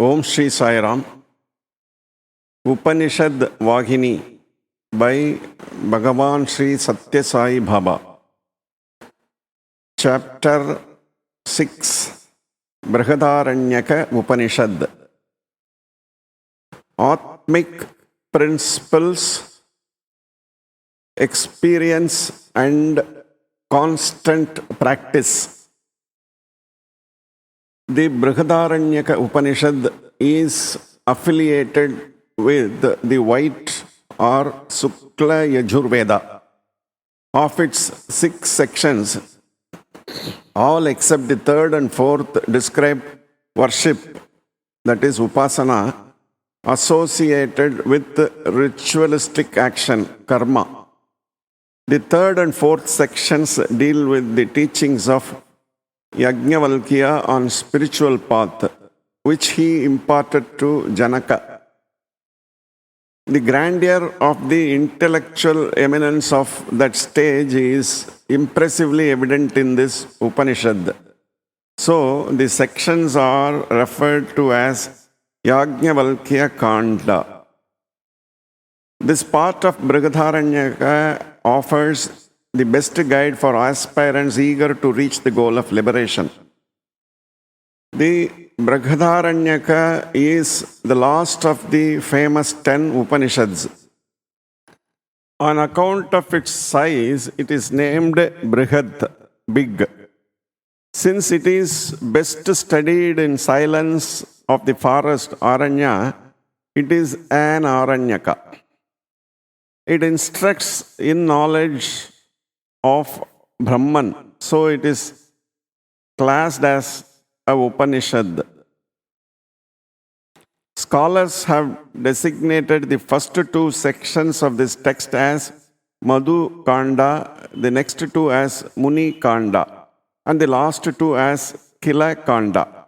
Om Sri Sai Ram. Upanishad Vahini by Bhagavan Sri.Sathya Sai Baba. Chapter 6 Brihadaranyakya Upanishad. Atmic principles, experience and constant practice. The Brihadaranyakya Upanishad is affiliated with the White or Sukla Yajurveda. Of its 6 sections, all except the third and fourth describe worship, that is upasana, associated with ritualistic action, karma. The third and fourth sections deal with the teachings of Yajnavalkya on spiritual path, which he imparted to Janaka. The grandeur of the intellectual eminence of that stage is impressively evident in this Upanishad. So, the sections are referred to as Yajnavalkya Kanda. This part of Brihadaranyaka offers the best guide for aspirants eager to reach the goal of liberation. The Brihadaranyaka is the last of the famous 10 Upanishads. On account of its size, it is named Brihad, big. Since it is best studied in silence of the forest Aranya, it is an Aranyaka. It instructs in knowledge of Brahman, so it is classed as a Upanishad. Scholars have designated the first 2 sections of this text as Madhu Kanda, the next 2 as Muni Kanda, and the last 2 as Kila Kanda.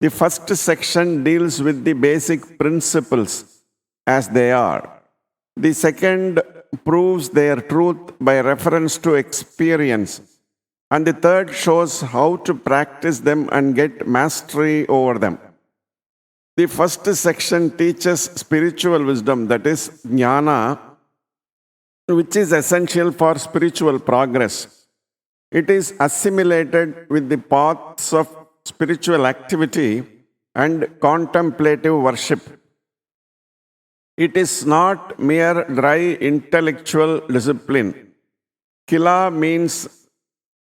The first section deals with the basic principles as they are. The second proves their truth by reference to experience. And the third shows how to practice them and get mastery over them. The first section teaches spiritual wisdom, that is, jnana, which is essential for spiritual progress. It is assimilated with the paths of spiritual activity and contemplative worship. It is not mere dry intellectual discipline. Kila means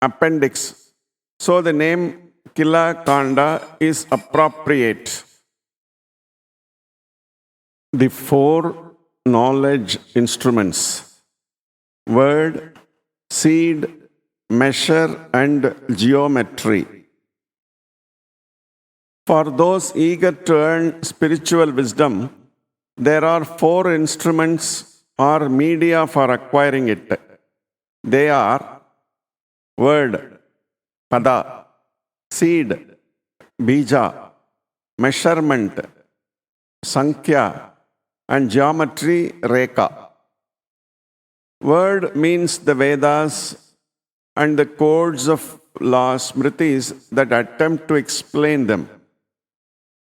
appendix, so the name Kila Kanda is appropriate. The 4 knowledge instruments: word, seed, measure, and geometry. For those eager to earn spiritual wisdom, there are 4 instruments or media for acquiring it. They are word, pada; seed, bija; measurement, sankhya; and geometry, rekha. Word means the Vedas and the codes of laws, smritis, that attempt to explain them.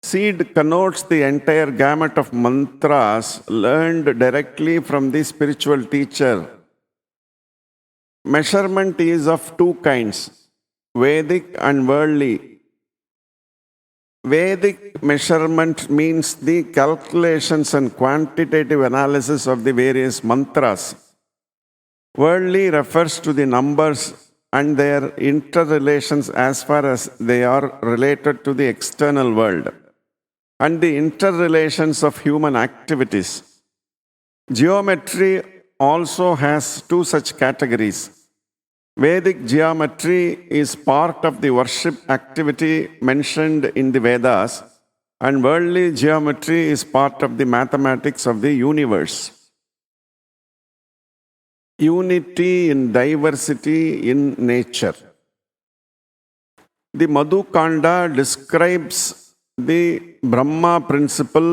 Seed connotes the entire gamut of mantras learned directly from the spiritual teacher. Measurement is of 2 kinds, Vedic and worldly. Vedic measurement means the calculations and quantitative analysis of the various mantras. Worldly refers to the numbers and their interrelations as far as they are related to the external world, and the interrelations of human activities. Geometry also has 2 such categories. Vedic geometry is part of the worship activity mentioned in the Vedas, and worldly geometry is part of the mathematics of the universe. Unity in diversity in nature. The Madhu Kanda describes the Brahma principle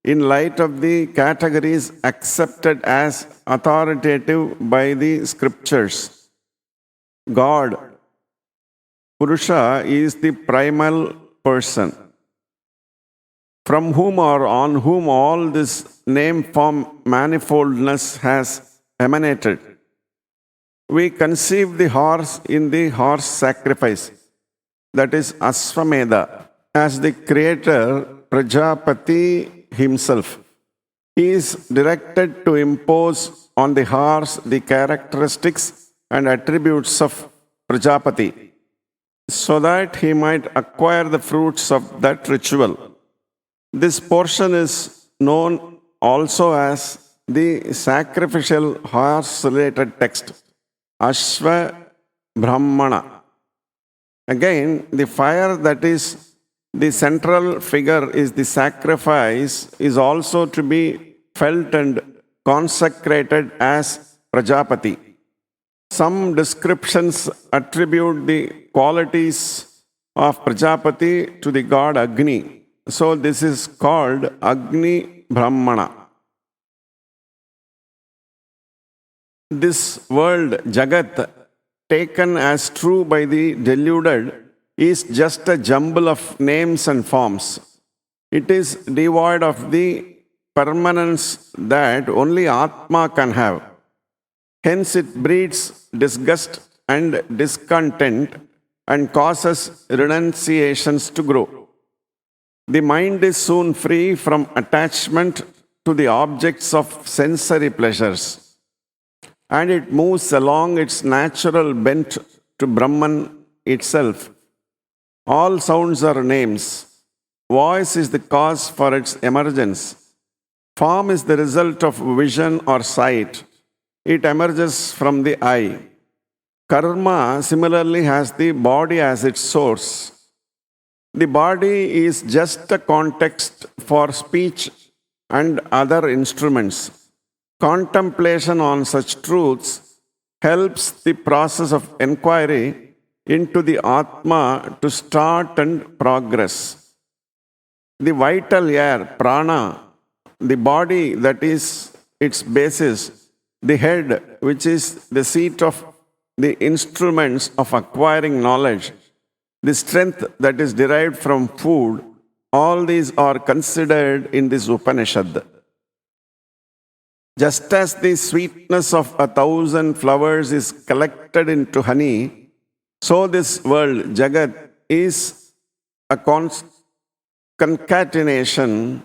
in light of the categories accepted as authoritative by the scriptures. God, Purusha, is the primal person. from whom or on whom all this name form manifoldness has emanated. We conceive the horse in the horse sacrifice, that is Asvamedha, as the creator Prajapati himself. He is directed to impose on the horse the characteristics and attributes of Prajapati, so that he might acquire the fruits of that ritual. This portion is known also as the sacrificial horse-related text, Ashva Brahmana. Again, the fire that is the central figure is the sacrifice is also to be felt and consecrated as Prajapati. Some descriptions attribute the qualities of Prajapati to the god Agni. So this is called Agni Brahmana. This world, Jagat, taken as true by the deluded, is just a jumble of names and forms. It is devoid of the permanence that only Atma can have. Hence, it breeds disgust and discontent and causes renunciations to grow. The mind is soon free from attachment to the objects of sensory pleasures, and it moves along its natural bent to Brahman itself. All sounds are names. Voice is the cause for its emergence. Form is the result of vision or sight. It emerges from the eye. Karma similarly has the body as its source. The body is just a context for speech and other instruments. Contemplation on such truths helps the process of inquiry into the Atma to start and progress. The vital air, prana, the body that is its basis, the head, which is the seat of the instruments of acquiring knowledge, the strength that is derived from food, all these are considered in this Upanishad. Just as the sweetness of 1,000 flowers is collected into honey, so this world, Jagat, is a concatenation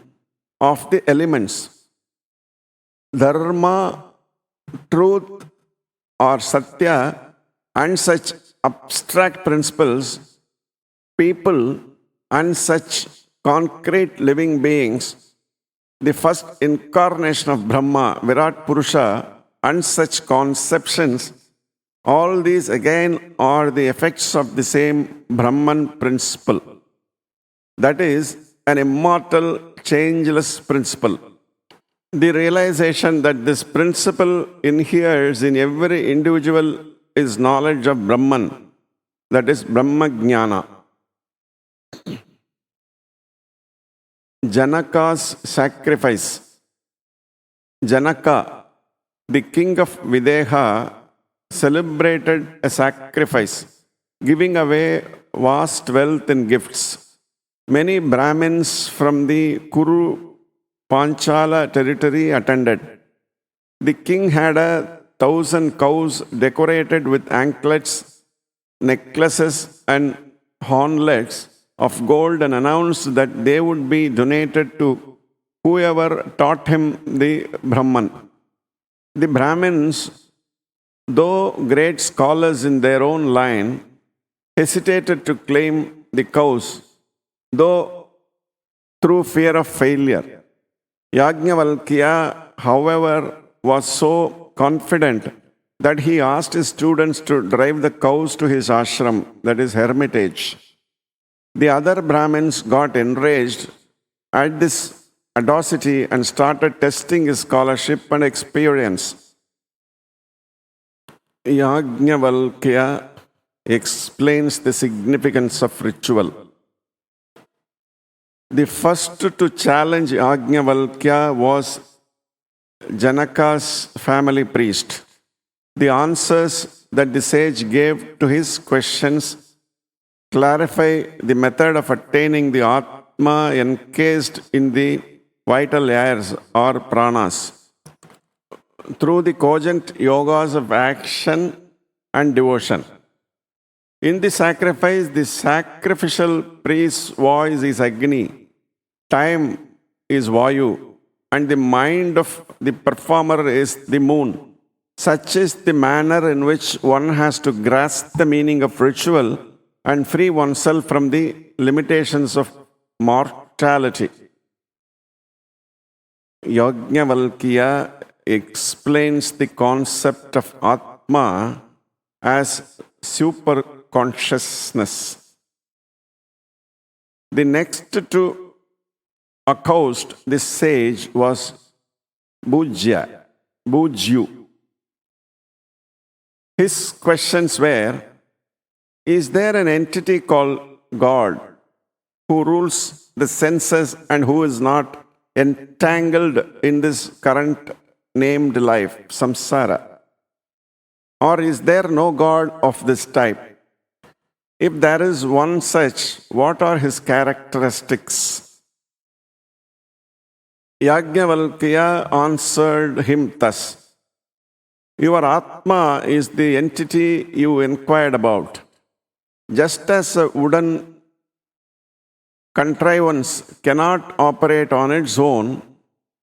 of the elements. Dharma, truth, or Satya, and such abstract principles, people, and such concrete living beings, the first incarnation of Brahma, Virat Purusha, and such conceptions, all these again are the effects of the same Brahman principle. That is, an immortal, changeless principle. The realization that this principle inheres in every individual is knowledge of Brahman, that is Brahma Jnana. Janaka's sacrifice. Janaka, the king of Videha, celebrated a sacrifice, giving away vast wealth in gifts. Many Brahmins from the Kuru Panchala territory attended. The king had 1,000 cows decorated with anklets, necklaces, and hornlets of gold and announced that they would be donated to whoever taught him the Brahman. The Brahmins, though great scholars in their own line, hesitated to claim the cows, though through fear of failure. Yajnavalkya, however, was so confident that he asked his students to drive the cows to his ashram, that is hermitage. The other Brahmins got enraged at this audacity and started testing his scholarship and experience. Yajnavalkya explains the significance of ritual. The first to challenge Yajnavalkya was Janaka's family priest. The answers that the sage gave to his questions clarify the method of attaining the Atma encased in the vital airs or pranas through the cogent yogas of action and devotion. In the sacrifice, the sacrificial priest's voice is Agni, time is Vayu, and the mind of the performer is the moon. Such is the manner in which one has to grasp the meaning of ritual and free oneself from the limitations of mortality. Yajnavalkya explains the concept of Atma as super consciousness. The next to accost this sage was Bujyu. His questions were, is there an entity called God who rules the senses and who is not entangled in this current named life, samsara? Or is there no God of this type? If there is one such, what are his characteristics? Yajnavalkya answered him thus, your Atma is the entity you inquired about. Just as a wooden contrivance cannot operate on its own,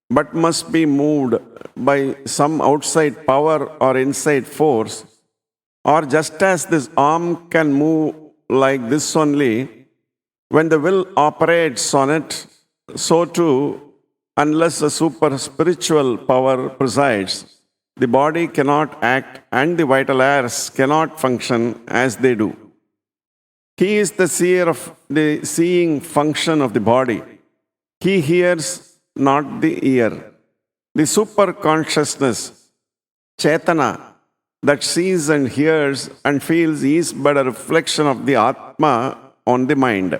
but must be moved by some outside power or inside force, or just as this arm can move like this only, when the will operates on it, so too, unless a super spiritual power presides, the body cannot act and the vital airs cannot function as they do. He is the seer of the seeing function of the body. He hears, not the ear. The super consciousness, Chaitana, that sees and hears and feels is but a reflection of the Atma on the mind.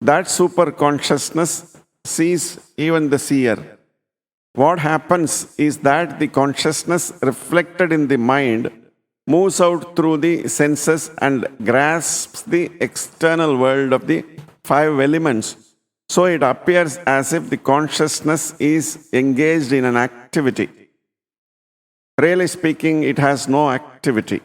That super consciousness sees even the seer. What happens is that the consciousness reflected in the mind moves out through the senses and grasps the external world of the five elements. So it appears as if the consciousness is engaged in an activity. Really speaking, it has no activity.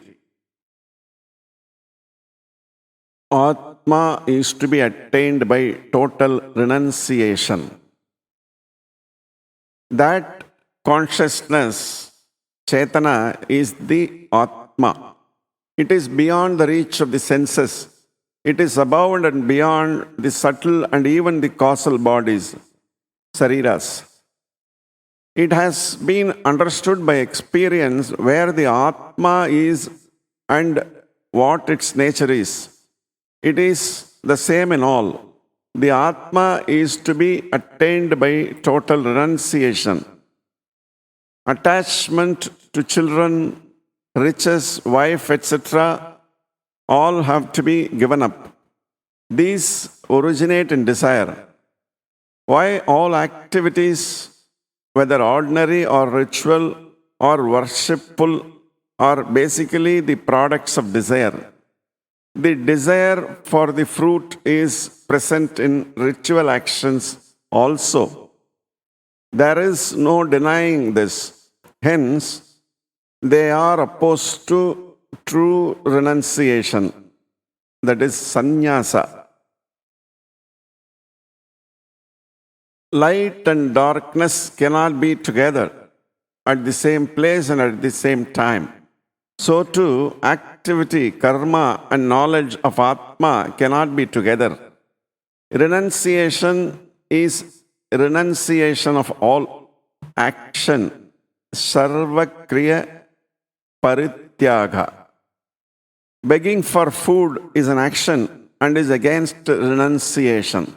Atma is to be attained by total renunciation. That consciousness, Chaitana, is the Atma. It is beyond the reach of the senses. It is above and beyond the subtle and even the causal bodies, sariras. It has been understood by experience where the Atma is and what its nature is. It is the same in all. The Atma is to be attained by total renunciation. Attachment to children, riches, wife, etc., all have to be given up. These originate in desire. Why all activities, whether ordinary or ritual or worshipful, are basically the products of desire. The desire for the fruit is present in ritual actions also. There is no denying this. Hence, they are opposed to true renunciation, that is sannyasa. Light and darkness cannot be together at the same place and at the same time. So too, activity, karma, and knowledge of Atma cannot be together. Renunciation is renunciation of all action, sarvakriya parityaga. Begging for food is an action and is against renunciation.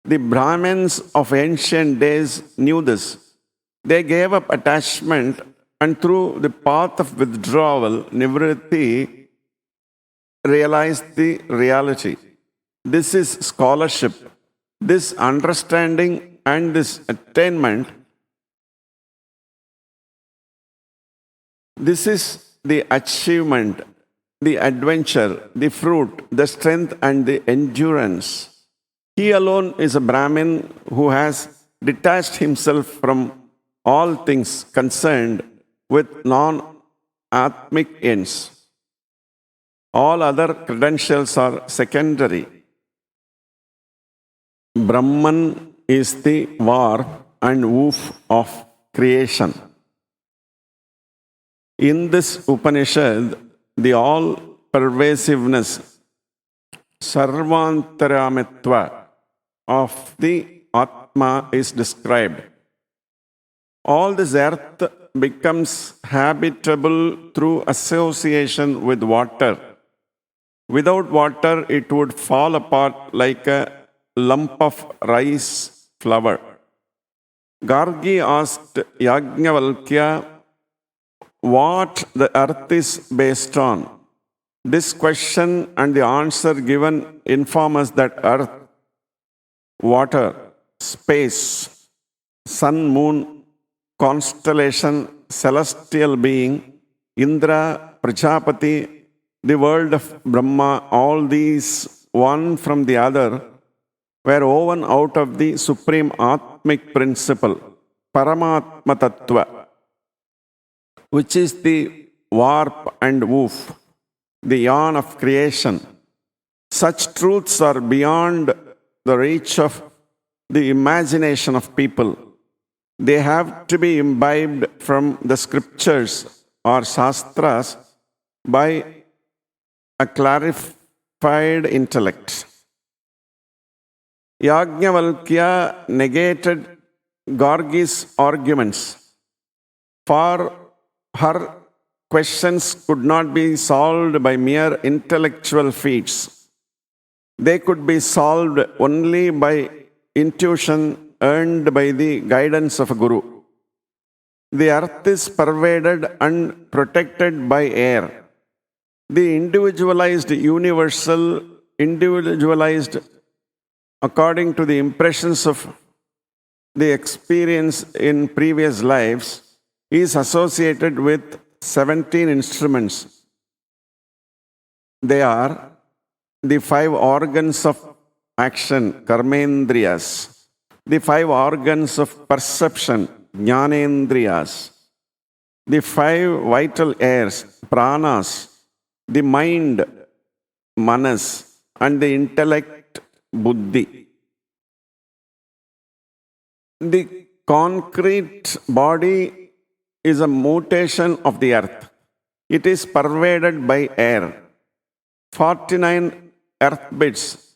The Brahmins of ancient days knew this. They gave up attachment and through the path of withdrawal, nivritti, realized the reality. This is scholarship. This understanding and this attainment, this is the achievement, the adventure, the fruit, the strength and the endurance. He alone is a Brahmin who has detached himself from all things concerned with non-atmic ends. All other credentials are secondary. Brahman is the warp and woof of creation. In this Upanishad, the all-pervasiveness, sarvantaramitva of the Atma is described. All this earth becomes habitable through association with water. Without water, it would fall apart like a lump of rice flour. Gargi asked Yajnavalkya what the earth is based on. This question and the answer given inform us that earth, water, space, sun, moon, constellation, celestial being, Indra, Prajapati, the world of Brahma, all these, one from the other, were woven out of the supreme Atmic principle, Paramatma Tattva, which is the warp and woof, the yarn of creation. Such truths are beyond the reach of the imagination of people. They have to be imbibed from the scriptures or shastras by a clarified intellect. Yajnavalkya negated Gargi's arguments. For her questions could not be solved by mere intellectual feats. They could be solved only by intuition earned by the guidance of a guru. The earth is pervaded and protected by air. The individualized universal, individualized according to the impressions of the experience in previous lives, is associated with 17 instruments. They are the 5 organs of action, karmendriyas, the 5 organs of perception, jnanendriyas, the 5 vital airs, pranas, the mind, manas, and the intellect, buddhi. The concrete body is a mutation of the earth. It is pervaded by air. 49 earth bits,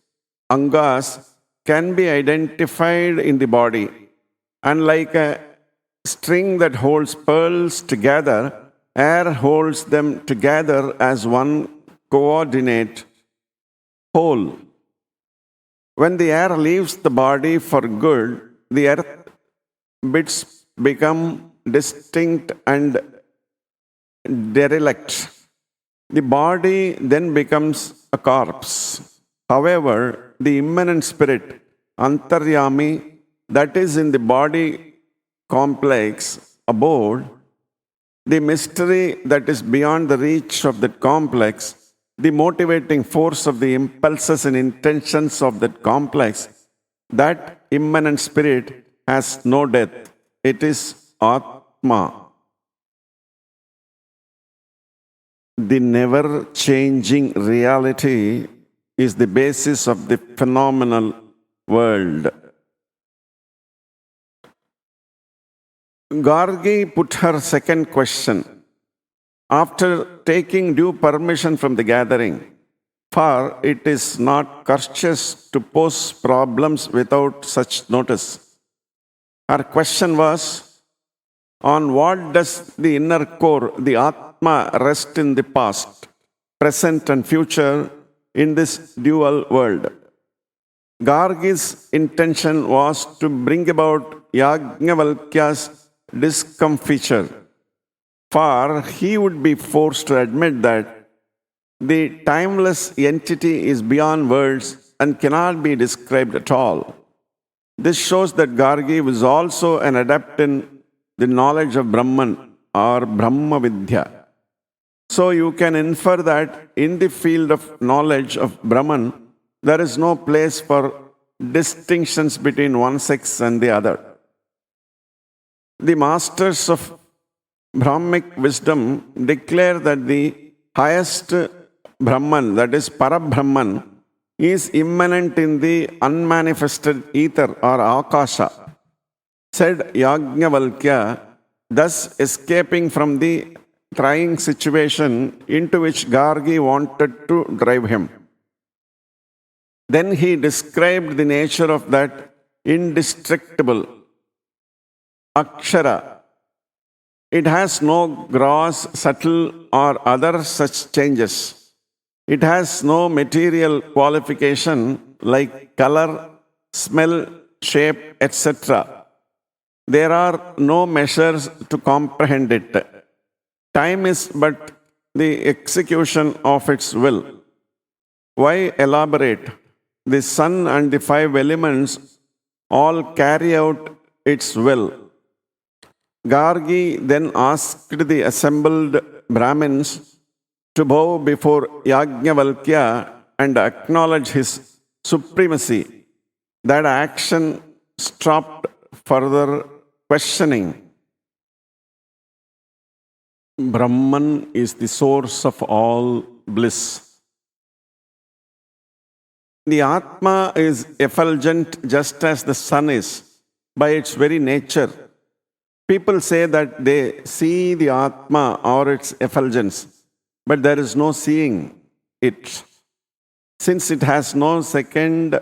angas, can be identified in the body, and like a string that holds pearls together, air holds them together as one coordinate whole. When the air leaves the body for good, the earth bits become distinct and derelict. The body then becomes a corpse. However, the immanent spirit, Antaryami, that is in the body complex, abode, the mystery that is beyond the reach of that complex, the motivating force of the impulses and intentions of that complex, that immanent spirit has no death. It is Atma. The never-changing reality is the basis of the phenomenal world. Gargi put her second question after taking due permission from the gathering, for it is not courteous to pose problems without such notice. Her question was, on what does the inner core, the Atma, rest in the past, present and future in this dual world? Gargi's intention was to bring about Yajnavalkya's discomfiture, for he would be forced to admit that the timeless entity is beyond words and cannot be described at all. This shows that Gargi was also an adept in the knowledge of Brahman or Brahma Vidya. So you can infer that in the field of knowledge of Brahman, there is no place for distinctions between one sex and the other. The masters of Brahmic wisdom declare that the highest Brahman, that is Parabrahman, is immanent in the unmanifested ether or Akasha. Said Yajnavalkya, thus escaping from the trying situation into which Gargi wanted to drive him. Then he described the nature of that indestructible Akshara. It has no gross, subtle, or other such changes. It has no material qualification like color, smell, shape, etc. There are no measures to comprehend it. Time is but the execution of its will. Why elaborate? The sun and the five elements all carry out its will. Gargi then asked the assembled Brahmins to bow before Yajnavalkya and acknowledge his supremacy. That action stopped further questioning. Brahman is the source of all bliss. The Atma is effulgent just as the sun is by its very nature. People say that they see the Atma or its effulgence, but there is no seeing it. Since it has no second,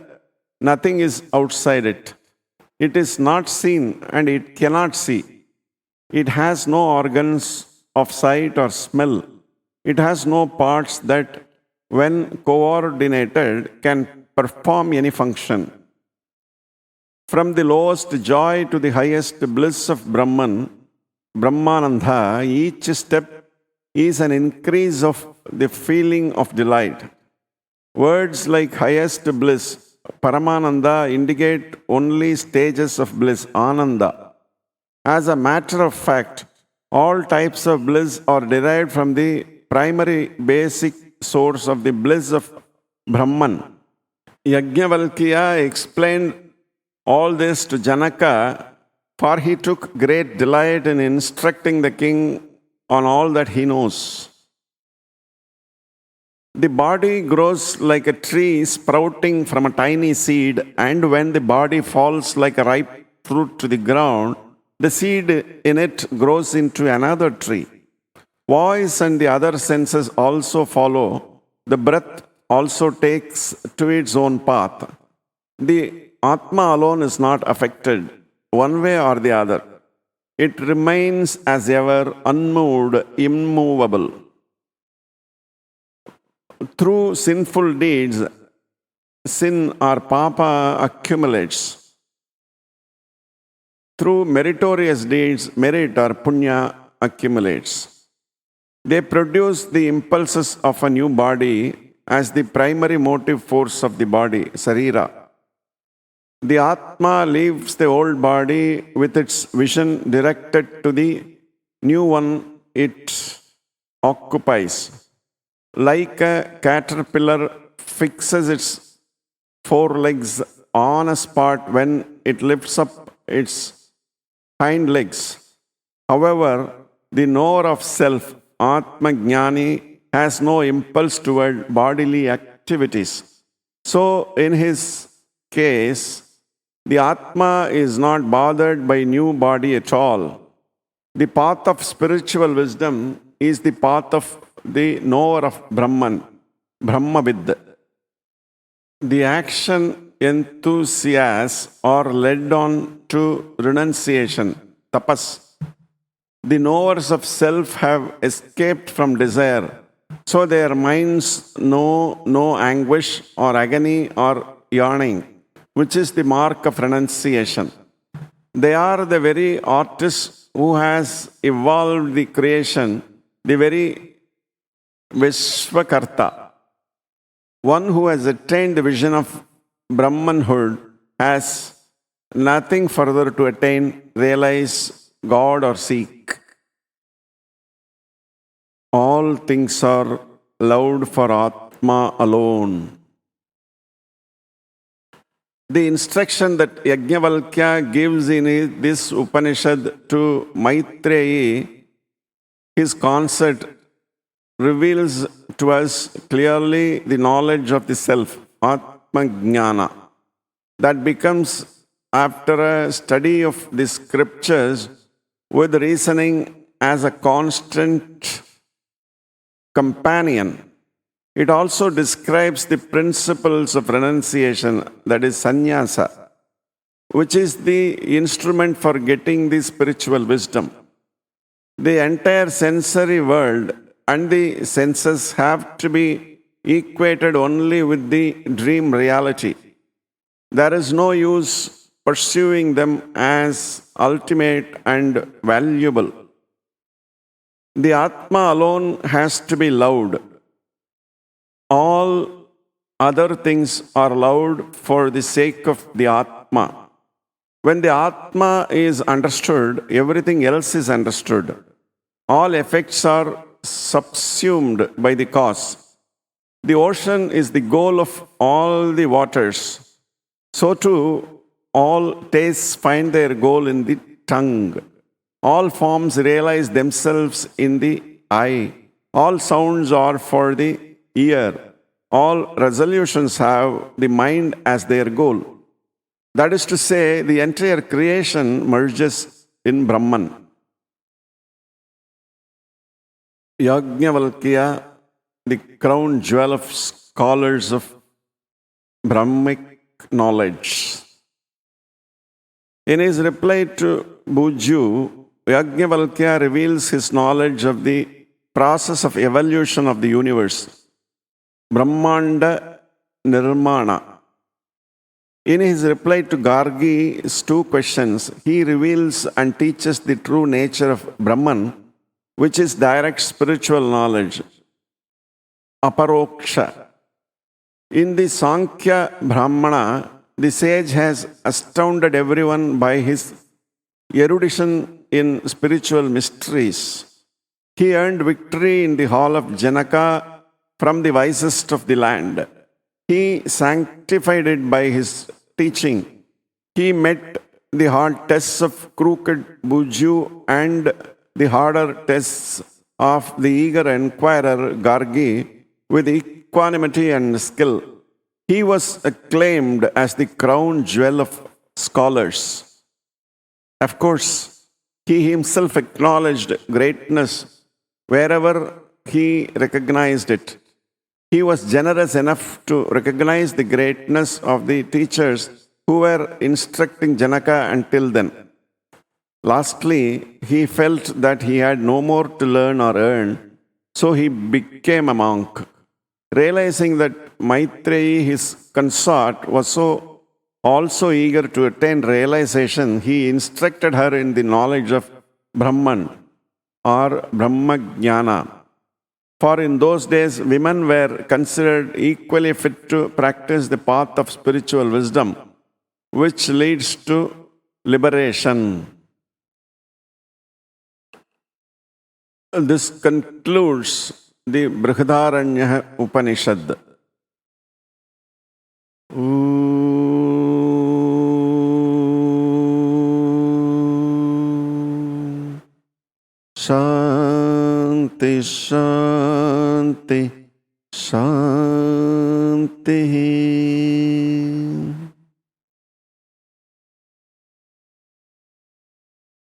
nothing is outside it. It is not seen and it cannot see. It has no organs of sight or smell. It has no parts that, when coordinated, can perform any function. From the lowest joy to the highest bliss of Brahman, Brahmananda, each step is an increase of the feeling of delight. Words like highest bliss, Paramananda, indicate only stages of bliss, Ananda. As a matter of fact, all types of bliss are derived from the primary basic source of the bliss of Brahman. Yajnavalkya explained all this to Janaka, for he took great delight in instructing the king on all that he knows. The body grows like a tree sprouting from a tiny seed, and when the body falls like a ripe fruit to the ground, the seed in it grows into another tree. Voice and the other senses also follow. The breath also takes to its own path. The Atma alone is not affected, one way or the other. It remains as ever unmoved, immovable. Through sinful deeds, sin or papa accumulates. Through meritorious deeds, merit or punya accumulates. They produce the impulses of a new body as the primary motive force of the body, sarira. The Atma leaves the old body with its vision directed to the new one it occupies. Like a caterpillar fixes its forelegs on a spot when it lifts up its hind legs. However, the knower of self, Atma Jnani, has no impulse toward bodily activities. So, in his case, the Atma is not bothered by new body at all. The path of spiritual wisdom is the path of the knower of Brahman, Brahmavid. The action enthusiasts are led on to renunciation, tapas. The knowers of self have escaped from desire, so their minds know no anguish or agony or yearning, which is the mark of renunciation. They are the very artist who has evolved the creation, the very Vishwakarta. One who has attained the vision of Brahmanhood has nothing further to attain, realize, God or seek. All things are loved for Atma alone. The instruction that Yajnavalkya gives in this Upanishad to Maitreyi, his consort, reveals to us clearly the knowledge of the self, Atma Jnana. That becomes, after a study of the scriptures with reasoning as a constant companion. It also describes the principles of renunciation, that is sannyasa, which is the instrument for getting the spiritual wisdom. The entire sensory world and the senses have to be equated only with the dream reality. There is no use pursuing them as ultimate and valuable. The Atma alone has to be loved. All other things are loved for the sake of the Atma. When the Atma is understood, everything else is understood. All effects are subsumed by the cause. The ocean is the goal of all the waters. So too, all tastes find their goal in the tongue. All forms realize themselves in the eye. All sounds are for the ear. All resolutions have the mind as their goal. That is to say, the entire creation merges in Brahman. Yajnavalkya, the crown jewel of scholars of Brahmic knowledge. In his reply to Bhuju, Yajnavalkya reveals his knowledge of the process of evolution of the universe, Brahmanda Nirmana. In his reply to Gargi's two questions, he reveals and teaches the true nature of Brahman, which is direct spiritual knowledge, aparoksha. In the Sankhya Brahmana, the sage has astounded everyone by his erudition in spiritual mysteries. He earned victory in the hall of Janaka from the wisest of the land. He sanctified it by his teaching. He met the hard tests of crooked Bhuju and the harder tests of the eager inquirer Gargi with equanimity and skill. He was acclaimed as the crown jewel of scholars. Of course, he himself acknowledged greatness wherever he recognized it. He was generous enough to recognize the greatness of the teachers who were instructing Janaka until then. Lastly, he felt that he had no more to learn or earn, so he became a monk. Realizing that Maitreyi, his consort, was also eager to attain realization, he instructed her in the knowledge of Brahman or Brahmajnana. For in those days, women were considered equally fit to practice the path of spiritual wisdom, which leads to liberation. This concludes the Brihadaranyakya Upanishad. Shanti Shanti